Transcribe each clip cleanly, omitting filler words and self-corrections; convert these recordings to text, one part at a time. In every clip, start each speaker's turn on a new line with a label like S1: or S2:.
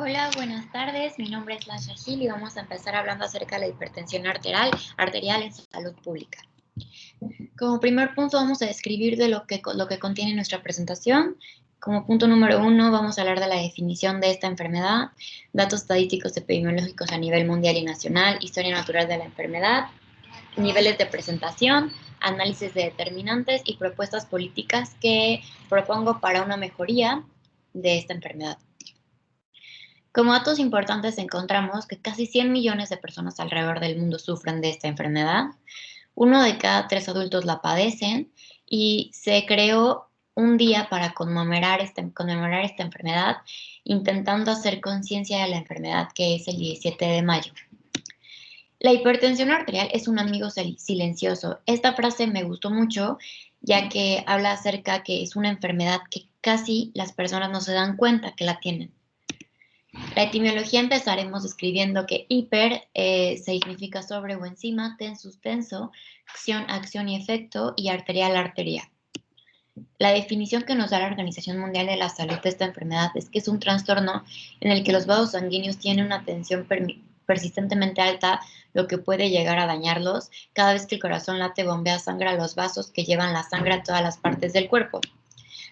S1: Hola, buenas tardes. Mi nombre es Lasha Gil y vamos a empezar hablando acerca de la hipertensión arterial en salud pública. Como primer punto vamos a describir de lo que contiene nuestra presentación. Como punto número uno vamos a hablar de la definición de esta enfermedad, datos estadísticos epidemiológicos a nivel mundial y nacional, historia natural de la enfermedad, niveles de presentación, análisis de determinantes y propuestas políticas que propongo para una mejoría de esta enfermedad. Como datos importantes encontramos que casi 100 millones de personas alrededor del mundo sufren de esta enfermedad, uno de cada tres adultos la padecen y se creó un día para conmemorar esta enfermedad, intentando hacer conciencia de la enfermedad, que es el 17 de mayo. La hipertensión arterial es un amigo silencioso. Esta frase me gustó mucho, ya que habla acerca que es una enfermedad que casi las personas no se dan cuenta que la tienen. La etimología empezaremos escribiendo que hiper significa sobre o encima, tensus tenso, acción y efecto, y arterial arteria. La definición que nos da la Organización Mundial de la Salud de esta enfermedad es que es un trastorno en el que los vasos sanguíneos tienen una tensión persistentemente alta, lo que puede llegar a dañarlos. Cada vez que el corazón late, bombea sangre a los vasos que llevan la sangre a todas las partes del cuerpo.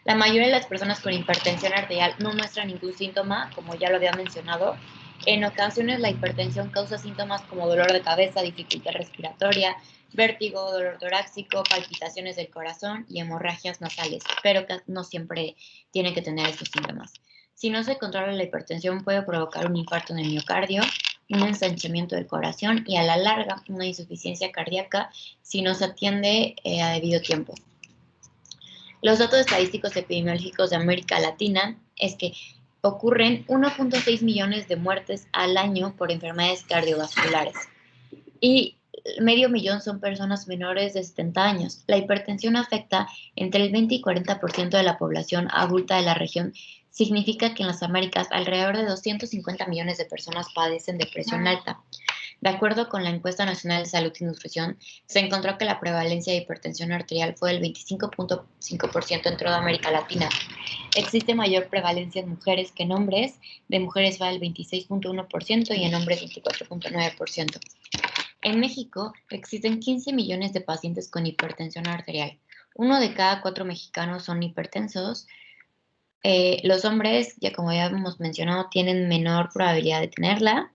S1: La mayoría de las personas con hipertensión arterial no muestran ningún síntoma, como ya lo había mencionado. En ocasiones la hipertensión causa síntomas como dolor de cabeza, dificultad respiratoria, vértigo, dolor torácico, palpitaciones del corazón y hemorragias nasales, pero que no siempre tienen que tener estos síntomas. Si no se controla la hipertensión puede provocar un infarto en el miocardio, un ensanchamiento del corazón y a la larga una insuficiencia cardíaca si no se atiende a debido tiempo. Los datos estadísticos epidemiológicos de América Latina es que ocurren 1.6 millones de muertes al año por enfermedades cardiovasculares y medio millón son personas menores de 70 años. La hipertensión afecta entre el 20 y 40% de la población adulta de la región. Significa que en las Américas alrededor de 250 millones de personas padecen de presión alta. De acuerdo con la Encuesta Nacional de Salud y Nutrición, se encontró que la prevalencia de hipertensión arterial fue del 25.5% en toda América Latina. Existe mayor prevalencia en mujeres que en hombres. De mujeres va del 26.1% y en hombres 24.9%. En México existen 15 millones de pacientes con hipertensión arterial. Uno de cada 4 mexicanos son hipertensos. Los hombres, ya como ya hemos mencionado, tienen menor probabilidad de tenerla.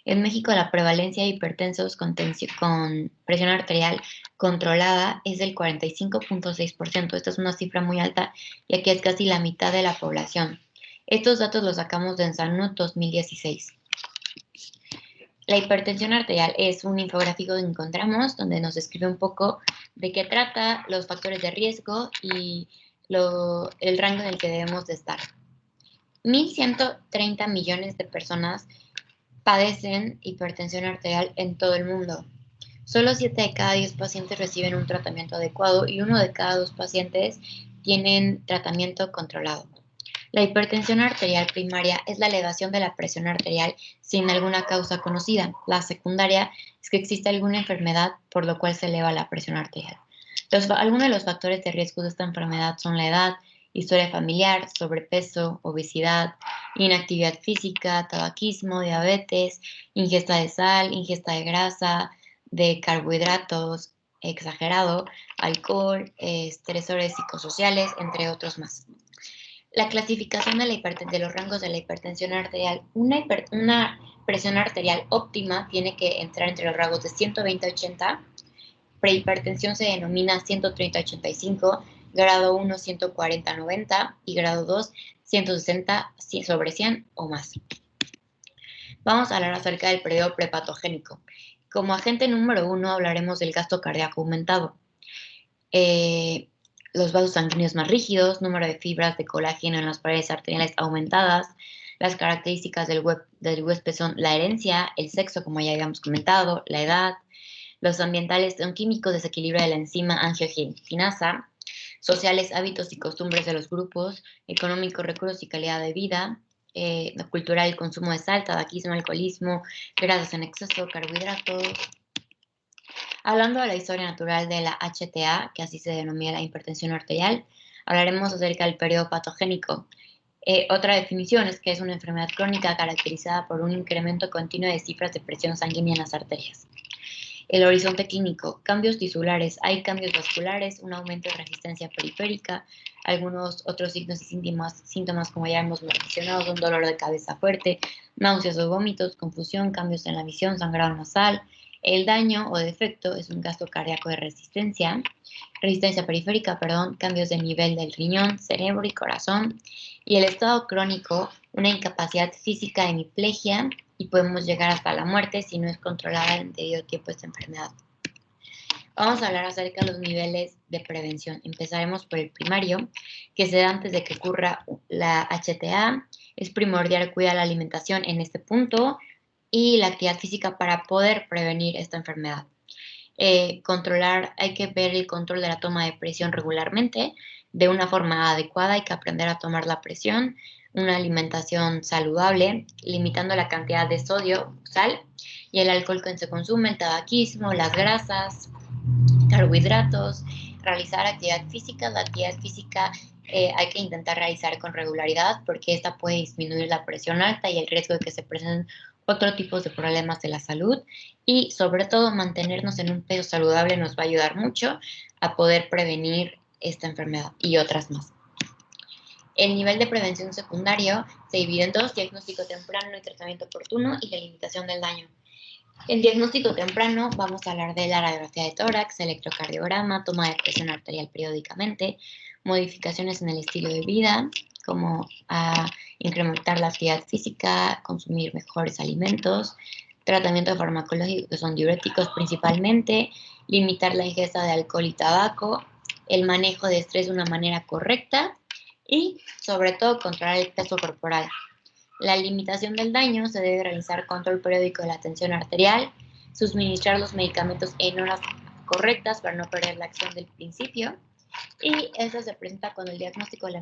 S1: En México la prevalencia de hipertensos con presión arterial controlada es del 45.6%. Esta es una cifra muy alta, ya que es casi la mitad de la población. Estos datos los sacamos de Ensanud 2016. La hipertensión arterial es un infográfico que encontramos donde nos describe un poco de qué trata, los factores de riesgo y el rango en el que debemos de estar. 1.130 millones de personas padecen hipertensión arterial en todo el mundo. Solo 7 de cada 10 pacientes reciben un tratamiento adecuado y 1 de cada 2 pacientes tienen tratamiento controlado. La hipertensión arterial primaria es la elevación de la presión arterial sin alguna causa conocida. La secundaria es que existe alguna enfermedad por lo cual se eleva la presión arterial. Algunos de los factores de riesgo de esta enfermedad son la edad, historia familiar, sobrepeso, obesidad, inactividad física, tabaquismo, diabetes, ingesta de sal, ingesta de grasa, de carbohidratos exagerado, alcohol, estresores psicosociales, entre otros más. La clasificación de los rangos de la hipertensión arterial. Una presión arterial óptima tiene que entrar entre los rangos de 120 a 80. Prehipertensión se denomina 130 a 85, grado 1 140 a 90 y grado 2 160 sobre 100 o más. Vamos a hablar acerca del periodo prepatogénico. Como agente número 1 hablaremos del gasto cardíaco aumentado. Los vasos sanguíneos más rígidos, número de fibras de colágeno en las paredes arteriales aumentadas. Las características del huésped son la herencia, el sexo, como ya habíamos comentado, la edad. Los ambientales son químicos, desequilibrio de la enzima angiotensinasa, sociales, hábitos y costumbres de los grupos, económicos, recursos y calidad de vida, cultural, el consumo de sal, tabaquismo, alcoholismo, grasas en exceso, carbohidratos. Hablando de la historia natural de la HTA, que así se denomina la hipertensión arterial, hablaremos acerca del periodo patogénico. Otra definición es que es una enfermedad crónica caracterizada por un incremento continuo de cifras de presión sanguínea en las arterias. El horizonte clínico, cambios tisulares, hay cambios vasculares, un aumento de resistencia periférica, algunos otros signos y síntomas como ya hemos mencionado, son dolor de cabeza fuerte, náuseas o vómitos, confusión, cambios en la visión, sangrado nasal. El daño o defecto es un gasto cardíaco de resistencia periférica, cambios de nivel del riñón, cerebro y corazón. Y el estado crónico, una incapacidad física, hemiplegia, y podemos llegar hasta la muerte si no es controlada en debido tiempo esta enfermedad. Vamos a hablar acerca de los niveles de prevención. Empezaremos por el primario, que se da antes de que ocurra la HTA. Es primordial cuidar la alimentación en este punto y la actividad física para poder prevenir esta enfermedad. Hay que ver el control de la toma de presión regularmente, de una forma adecuada, hay que aprender a tomar la presión, una alimentación saludable, limitando la cantidad de sodio, sal y el alcohol que se consume, el tabaquismo, las grasas, carbohidratos, realizar actividad física. La actividad física hay que intentar realizar con regularidad porque esta puede disminuir la presión alta y el riesgo de que se presenten otro tipo de problemas de la salud, y sobre todo mantenernos en un peso saludable nos va a ayudar mucho a poder prevenir esta enfermedad y otras más. El nivel de prevención secundario se divide en dos: diagnóstico temprano y tratamiento oportuno, y la limitación del daño. El diagnóstico temprano, vamos a hablar de la radiografía de tórax, electrocardiograma, toma de presión arterial periódicamente, modificaciones en el estilo de vida, como incrementar la actividad física, consumir mejores alimentos, tratamiento farmacológico, que son diuréticos principalmente, limitar la ingesta de alcohol y tabaco, el manejo de estrés de una manera correcta y, sobre todo, controlar el peso corporal. La limitación del daño se debe realizar control periódico de la tensión arterial, suministrar los medicamentos en horas correctas para no perder la acción del principio, y eso se presenta cuando ya está el diagnóstico de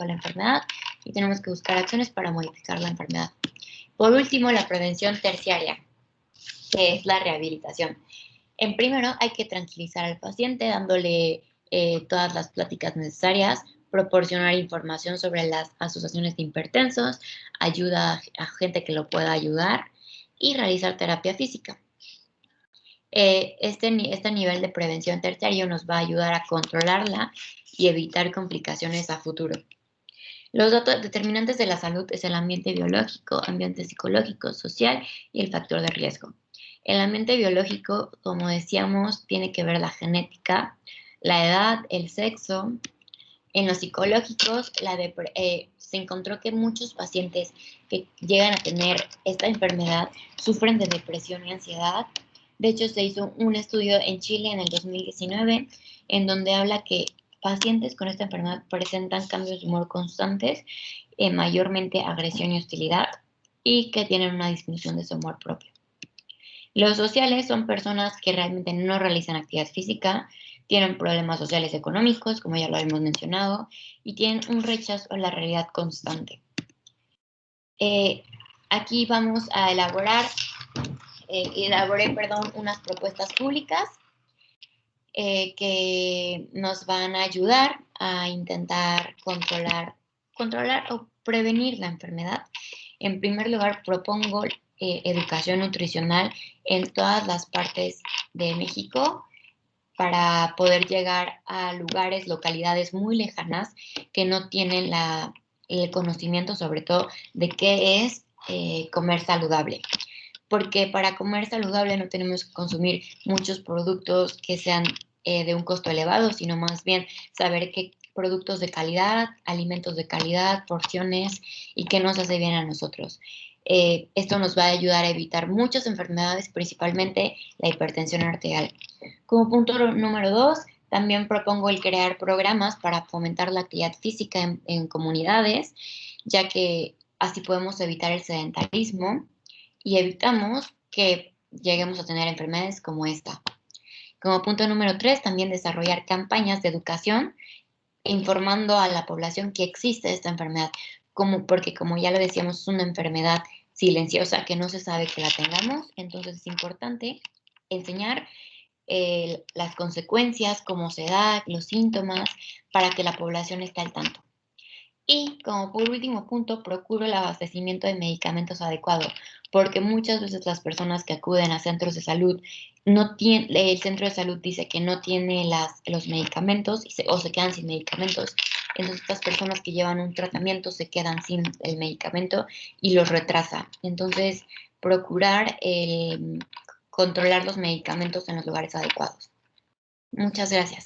S1: la enfermedad y tenemos que buscar acciones para modificar la enfermedad. Por último, la prevención terciaria, que es la rehabilitación. En primero, hay que tranquilizar al paciente dándole todas las pláticas necesarias, proporcionar información sobre las asociaciones de hipertensos, ayuda a gente que lo pueda ayudar y realizar terapia física. Este nivel de prevención terciario nos va a ayudar a controlarla y evitar complicaciones a futuro. Los datos determinantes de la salud es el ambiente biológico, ambiente psicológico, social y el factor de riesgo. El ambiente biológico, como decíamos, tiene que ver la genética, la edad, el sexo. En los psicológicos, se encontró que muchos pacientes que llegan a tener esta enfermedad sufren de depresión y ansiedad. De hecho, se hizo un estudio en Chile en el 2019 en donde habla que pacientes con esta enfermedad presentan cambios de humor constantes, mayormente agresión y hostilidad, y que tienen una disminución de su humor propio. Los sociales son personas que realmente no realizan actividad física, tienen problemas sociales económicos, como ya lo hemos mencionado, y tienen un rechazo a la realidad constante. Aquí vamos a elaboré unas propuestas públicas que nos van a ayudar a intentar controlar o prevenir la enfermedad. En primer lugar, propongo educación nutricional en todas las partes de México para poder llegar a lugares, localidades muy lejanas que no tienen el conocimiento, sobre todo, de qué es comer saludable. Porque para comer saludable no tenemos que consumir muchos productos que sean de un costo elevado, sino más bien saber qué productos de calidad, alimentos de calidad, porciones y qué nos hace bien a nosotros. Esto nos va a ayudar a evitar muchas enfermedades, principalmente la hipertensión arterial. Como punto número 2, también propongo el crear programas para fomentar la actividad física en comunidades, ya que así podemos evitar el sedentarismo y evitamos que lleguemos a tener enfermedades como esta. Como punto número 3, también desarrollar campañas de educación informando a la población que existe esta enfermedad, porque como ya lo decíamos, es una enfermedad silenciosa que no se sabe que la tengamos, entonces es importante enseñar las consecuencias, cómo se da, los síntomas, para que la población esté al tanto. Y como por último punto, procuro el abastecimiento de medicamentos adecuado, porque muchas veces las personas que acuden a centros de salud no tienen, el centro de salud dice que no tiene los medicamentos o se quedan sin medicamentos. Entonces estas personas que llevan un tratamiento se quedan sin el medicamento y los retrasa. Entonces, procurar controlar los medicamentos en los lugares adecuados. Muchas gracias.